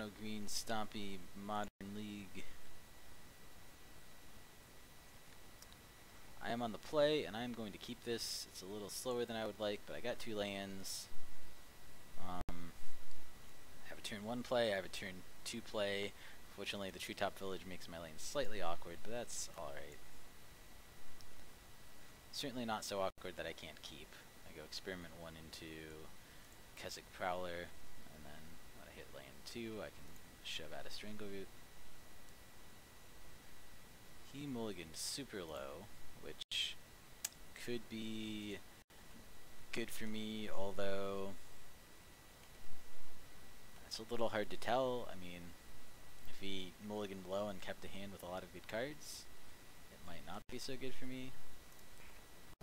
Mono Green Stompy Modern League. I am on the play, and I am going to keep this. It's a little slower than I would like, but I got 2 lands. I have a turn 1 play, I have a turn 2 play. Fortunately, the Treetop Village makes my lane slightly awkward, but that's alright. Certainly not so awkward that I can't keep. I go Experiment 1 into Keswick Prowler, and then when I hit land 2, I can shove out a Strangleroot. He mulliganed super low, which could be good for me, although it's a little hard to tell. I mean, if he mulliganed low and kept a hand with a lot of good cards, it might not be so good for me.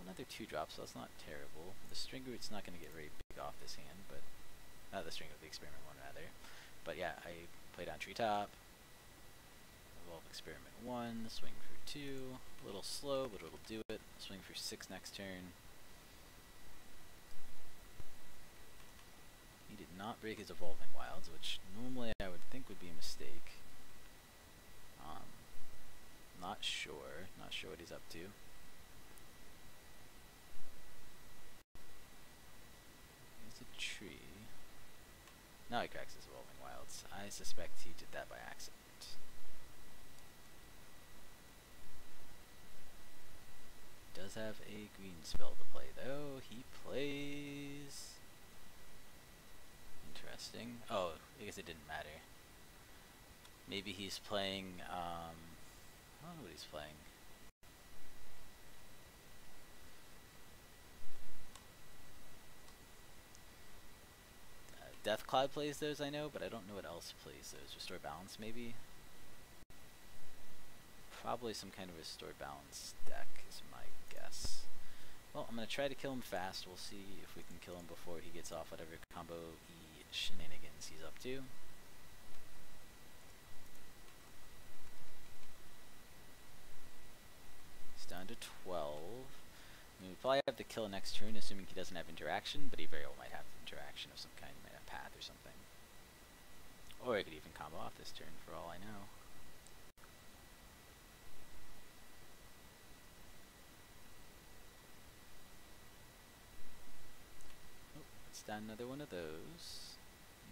Another 2-drop, so that's not terrible. The Strangleroot's not going to get very big off this hand, but not the Strangleroot, the Experiment 1 rather. But yeah, I played on Treetop. Evolve Experiment 1, swing for 2. A little slow, but it'll do it. Swing for 6 next turn. He did not break his Evolving Wilds, which normally I would think would be a mistake. Not sure what he's up to. There's a tree. Now he cracks his Evolving Wilds. I suspect he did that by accident. Does have a green spell to play though. He plays... Interesting. Oh, I guess it didn't matter. Maybe he's playing, I don't know what he's playing. Deathcloud plays those, I know, but I don't know what else plays those. Restore Balance, maybe? Probably some kind of Restore Balance deck is my guess. Well, I'm going to try to kill him fast. We'll see if we can kill him before he gets off whatever combo shenanigans he's up to. He's down to 12. I mean, we probably have to kill next turn, assuming he doesn't have interaction, but he very well might have interaction of some kind. He might have Path or something. Or I could even combo off this turn, for all I know. Oh, let's down another one of those.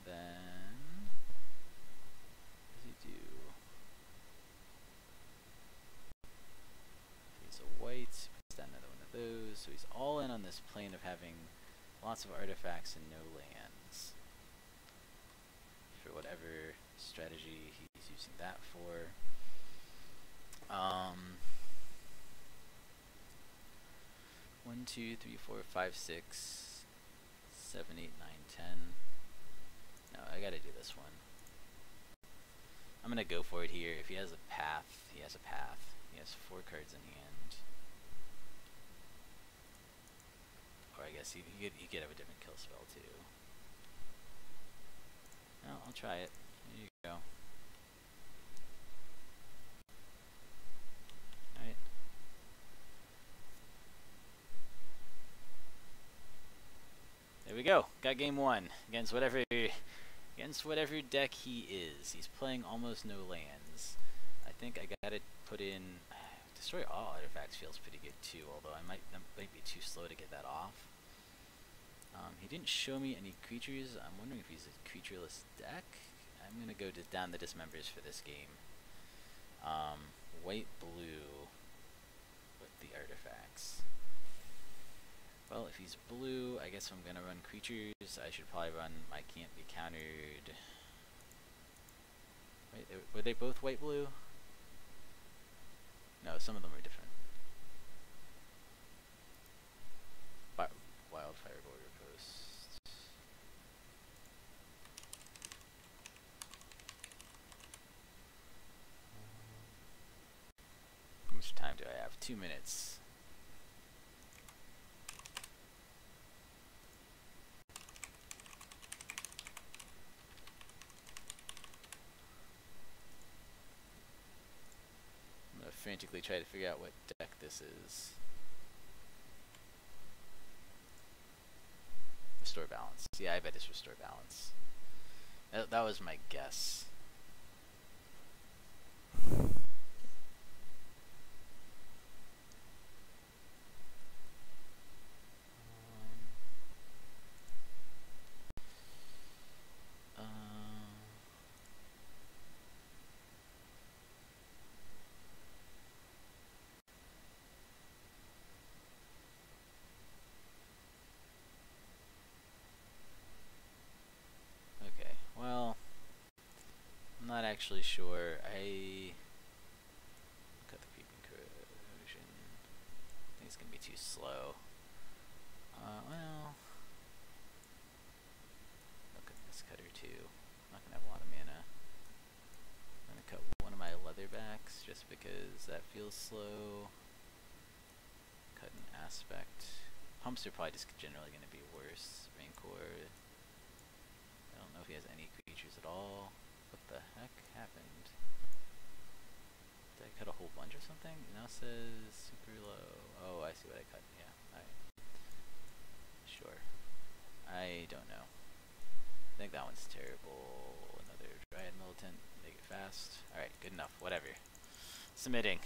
Then... what does he do? He's a white. Down another one of those, so he's all in on this plane of having lots of artifacts and no lands. For whatever strategy he's using that for. 1, 2, 3, 4, 5, 6, 7, 8, 9, 10. No, I gotta do this one. I'm gonna go for it here. If he has a path, he has a path. He has 4 cards in hand. Or I guess he could have a different kill spell too. No, I'll try it. There you go. Alright. There we go. Got game 1 against whatever deck he is. He's playing almost no lands. I think I gotta put in Destroy All Artifacts feels pretty good too, although that might be too slow to get that off. He didn't show me any creatures. I'm wondering if he's a creatureless deck. I'm gonna go down the Dismembers for this game. White, blue with the artifacts. Well, if he's blue, I guess I'm gonna run creatures. I should probably run I Can't Be Countered. Wait, were they both white-blue? No, some of them are different. Wildfire Border Post. How much time do I have? 2 minutes. I'm gonna frantically try to figure out what deck this is. Restore Balance. Yeah, I bet it's Restore Balance. That was my guess. Okay, well, I'm not actually sure. Cut the creeping corrosion. I think it's gonna be too slow. Well, look at this cutter too. I'm not gonna have a lot of mana. I'm gonna cut one of my leatherbacks just because that feels slow. Cut an aspect. Pumps are probably just generally gonna be worse. Raincore. I don't know if he has any creatures at all. What the heck happened? Did I cut a whole bunch or something? It now says super low. Oh, I see what I cut. Yeah, alright. Sure. I don't know. I think that one's terrible. Another Dryad Militant. Make it fast. Alright, good enough. Whatever. Submitting.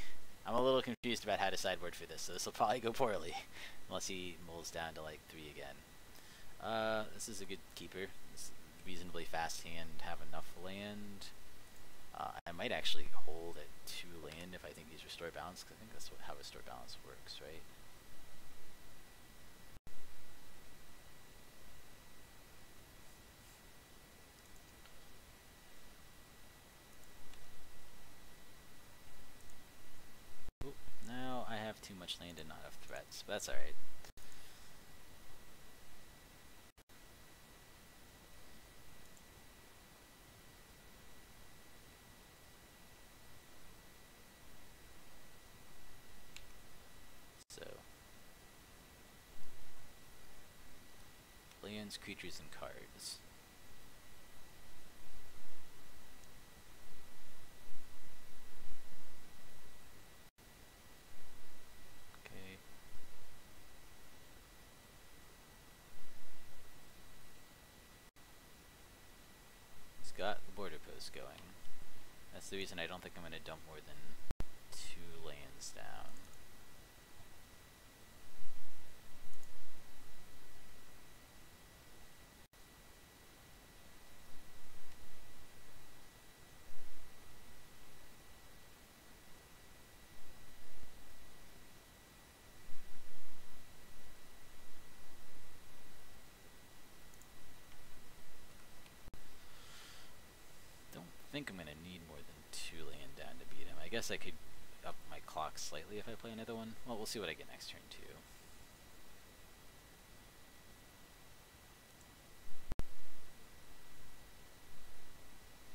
I'm a little confused about how to sideboard for this, so this will probably go poorly. Unless he molds down to like 3 again. This is a good keeper. This reasonably fast hand, have enough land. I might actually hold at 2 land if I think he's restore balance, because I think that's how restore balance works, right? Oop, now I have too much land and not enough threats, but that's alright. Lands, creatures, and cards. Okay. He's got the border post going. That's the reason I don't think I'm going to dump more than 2 lands down. I think I'm going to need more than 2 land down to beat him. I guess I could up my clock slightly if I play another one. Well, we'll see what I get next turn too.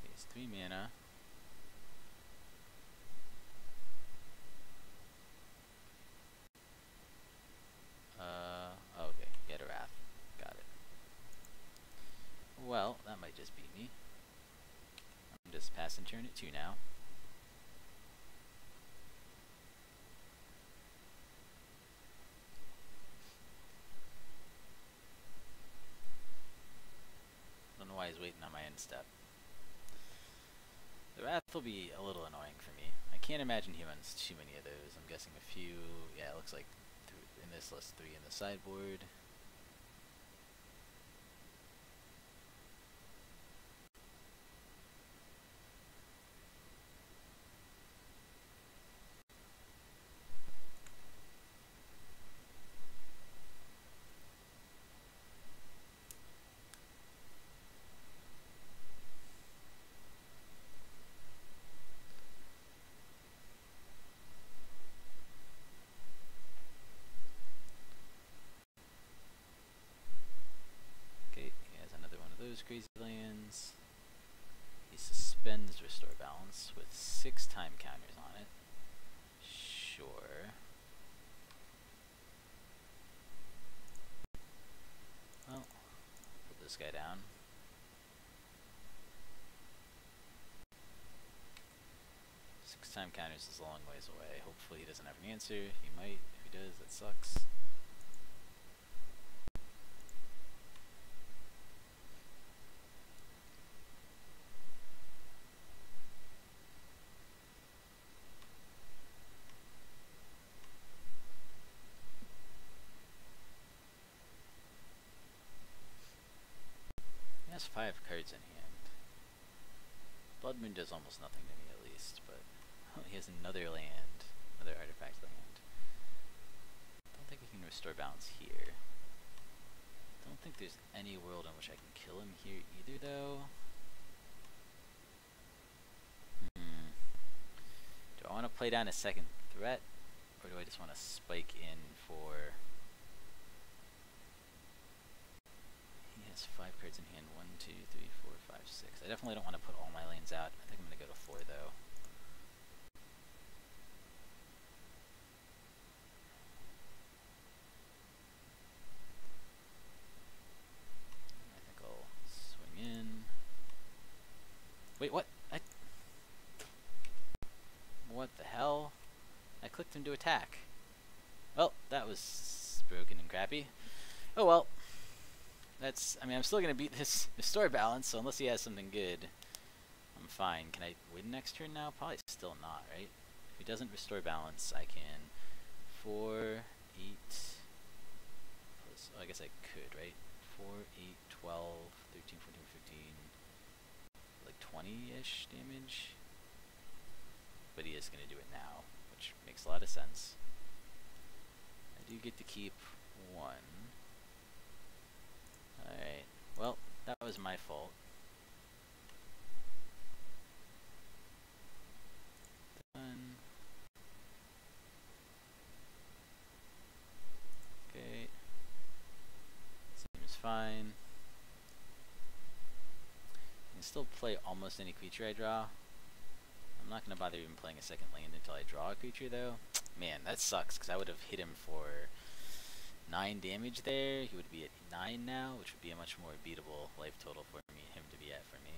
He's 3 mana. Okay, get a Wrath. Got it. Well, that might just beat me. I'm just passing turn at 2 now. Don't know why he's waiting on my end step. The Wrath will be a little annoying for me. I can't imagine he runs too many of those. I'm guessing a few. Yeah, it looks like in this list 3 in the sideboard. Crazy lands. He suspends restore balance with 6 time counters on it. Sure. Well, put this guy down. Six time counters is a long ways away. Hopefully he doesn't have an answer. He might. If he does, that sucks. has 5 cards in hand. Blood Moon does almost nothing to me, at least, but he has another land, another artifact land. I don't think he can restore balance here. Don't think there's any world in which I can kill him here either, though. Do I want to play down a second threat, or do I just want to spike in for... He has 5 cards in hand. 1, 2, 3, 4, 5, 6. I definitely don't want to put all my lanes out. I think I'm going to go to 4, though. I think I'll swing in. Wait, what? What the hell? I clicked him to attack. Well, that was broken and crappy. Oh well. That's, I mean, I'm still going to beat this restore balance, so unless he has something good, I'm fine. Can I win next turn now? Probably still not, right? If he doesn't restore balance, I can 4, 8, plus, oh, I guess I could, right? 4, 8, 12, 13, 14, 15, like 20-ish damage. But he is going to do it now, which makes a lot of sense. I do get to keep 1. Alright, well, that was my fault. Done. Okay. Seems fine. I can still play almost any creature I draw. I'm not going to bother even playing a second land until I draw a creature, though. Man, that sucks, because I would have hit him for 9 damage there. He would be at 9 now, which would be a much more beatable life total for him to be at for me.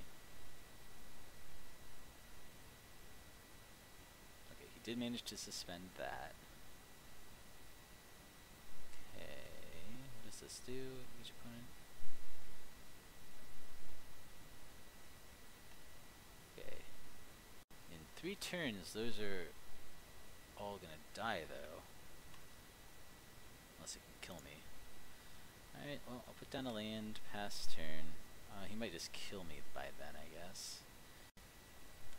Okay, he did manage to suspend that. Okay, what does this do? Each opponent. Okay. In 3 turns, those are all gonna die, though. Unless he can kill me. Alright, well, I'll put down a land, pass turn. He might just kill me by then, I guess.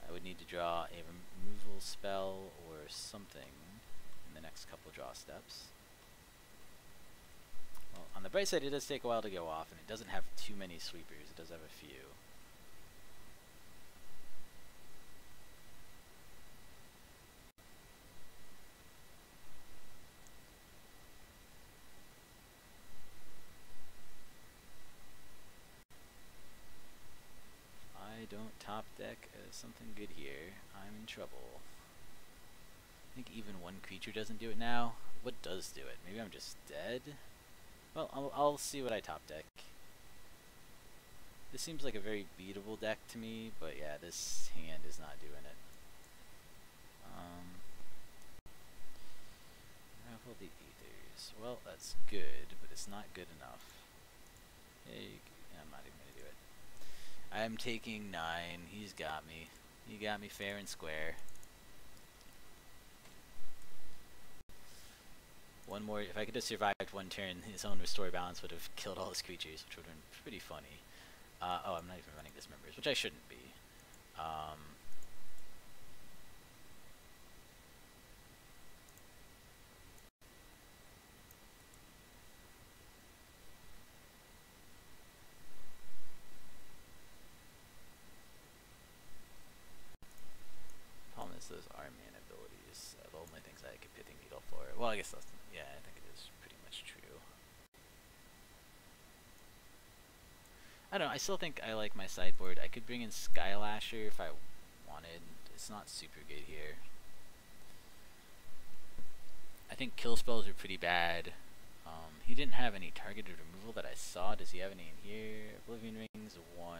I would need to draw a removal spell or something in the next couple draw steps. Well, on the bright side, it does take a while to go off, and it doesn't have too many sweepers. It does have a few. I don't top deck something good here, I'm in trouble. I think even 1 creature doesn't do it now. What does do it? Maybe I'm just dead? Well, I'll see what I top deck. This seems like a very beatable deck to me, but yeah, this hand is not doing it. Ravel the Aethers. Well, that's good, but it's not good enough. Hey, I'm not even going to do it. I'm taking 9. He's got me. He got me fair and square. One more. If I could have survived 1 turn, his own restore balance would have killed all his creatures, which would have been pretty funny. Oh, I'm not even running Dismembers, which I shouldn't be. Problem is, those are mana abilities. The only things I could Pithing Needle for. Well, I guess that's, yeah, I think it is pretty much true. I don't know, I still think I like my sideboard. I could bring in Skylasher if I wanted. It's not super good here. I think kill spells are pretty bad. He didn't have any targeted removal that I saw. Does he have any in here? Oblivion Rings, 1.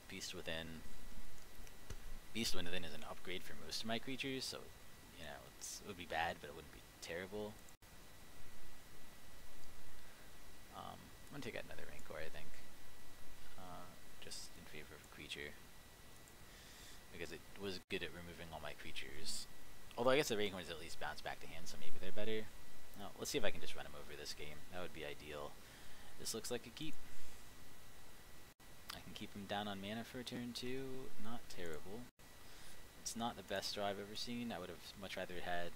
Beast Within. Beast Within is an upgrade for most of my creatures, so, you know, it would be bad, but it wouldn't be terrible. I'm going to take out another Rancor, I think. Just in favor of a creature. Because it was good at removing all my creatures. Although I guess the Rancors at least bounce back to hand, so maybe they're better. No, let's see if I can just run him over this game. That would be ideal. This looks like a keep. I can keep him down on mana for a turn 2. Not terrible. It's not the best draw I've ever seen. I would have much rather had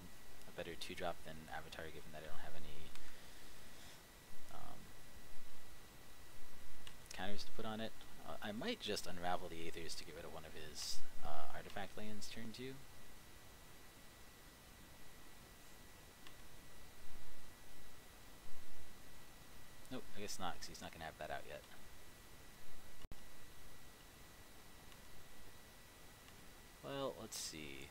a better 2-drop than Avatar, given that I don't have any counters to put on it. I might just unravel the Aethers to get rid of one of his artifact lands turn 2. Nope, I guess not, because he's not going to have that out yet. Well, let's see.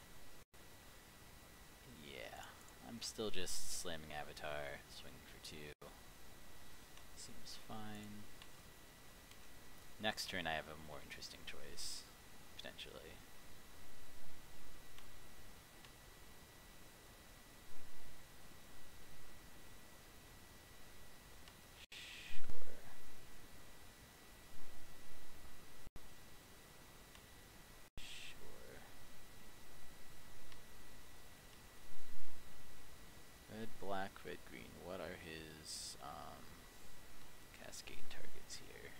Yeah, I'm still just slamming Avatar, swinging for 2. Seems fine. Next turn I have a more interesting choice, potentially. Red, green. What are his cascade targets here?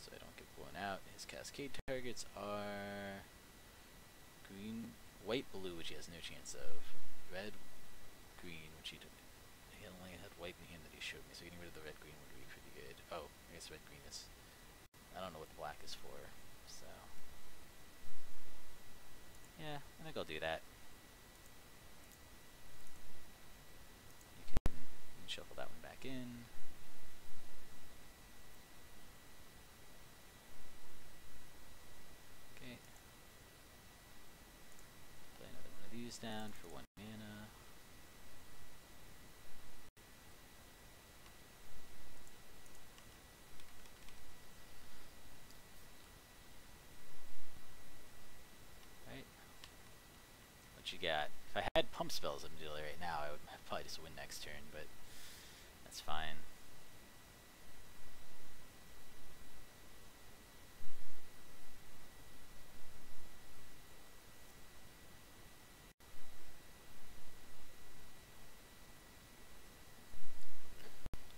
So I don't get blown out. His cascade targets are green, white, blue, which he has no chance of. Red, green, which he only had white in hand that he showed me. So getting rid of the red, green would be pretty good. Oh, I guess red, green is. I don't know what the black is for. So yeah, I think I'll do that. Shuffle that one back in. Okay. Play another one of these down for 1 mana. Right. What you got? If I had pump spells immediately right now, I would probably just win next turn, but that's fine.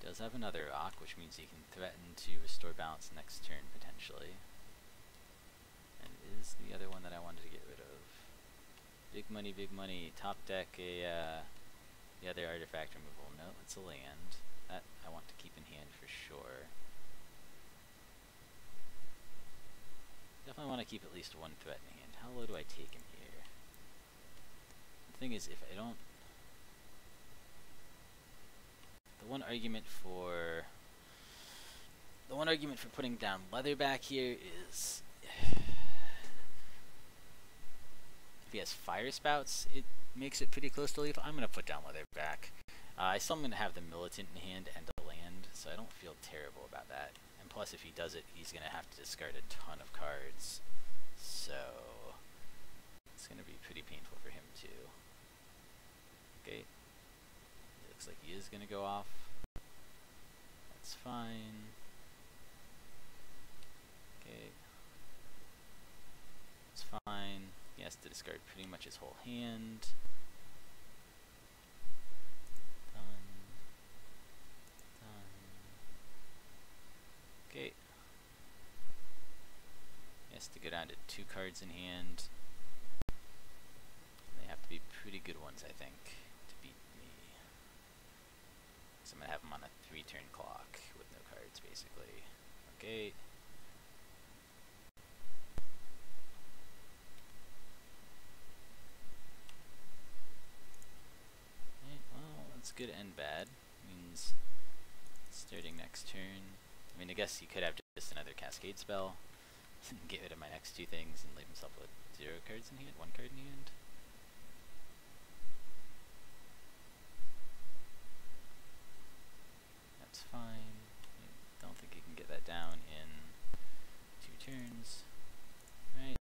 Does have another Ock, which means he can threaten to restore balance next turn, potentially. And is the other one that I wanted to get rid of. Big money, big money. Top deck the other artifact removal. No, it's a land. That I want to keep in hand for sure. Definitely want to keep at least 1 threat in hand. How low do I take him here? The thing is, if I don't... The one argument for putting down Leatherback here is... If he has Fire Spouts, it makes it pretty close to lethal. I'm going to put down Leatherback. I still am going to have the Militant in hand and a land, so I don't feel terrible about that. And plus, if he does it, he's going to have to discard a ton of cards. So, it's going to be pretty painful for him, too. Okay. It looks like he is going to go off. That's fine. Okay. It's fine. He has to discard pretty much his whole hand. Done. Done. Okay. He has to go down to 2 cards in hand. They have to be pretty good ones, I think, to beat me. So I'm going to have him on a 3-turn clock with no cards, basically. Okay. Good and bad. Means starting next turn. I mean, I guess he could have just another cascade spell and get rid of my next 2 things and leave himself with 0 cards in hand, 1 card in hand. That's fine. I don't think he can get that down in 2 turns. Right.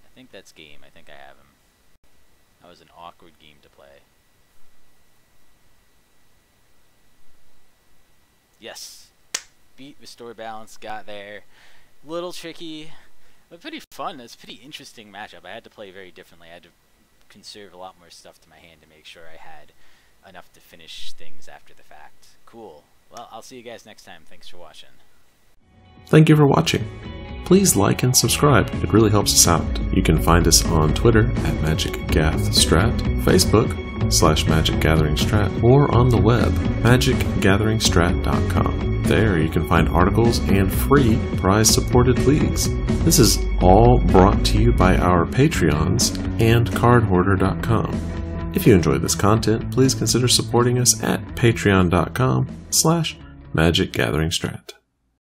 I think that's game. I think I have him. That was an awkward game to play. Yes! Beat, restore balance, got there. Little tricky, but pretty fun. It's a pretty interesting matchup. I had to play very differently. I had to conserve a lot more stuff to my hand to make sure I had enough to finish things after the fact. Cool. Well, I'll see you guys next time. Thanks for watching. Thank you for watching. Please like and subscribe. It really helps us out. You can find us on Twitter at MagicGathStrat, Facebook /MagicGatheringStrat, or on the web, magicgatheringstrat.com. There you can find articles and free prize-supported leagues. This is all brought to you by our Patreons and cardhoarder.com. If you enjoy this content, please consider supporting us at patreon.com/MagicGatheringStrat.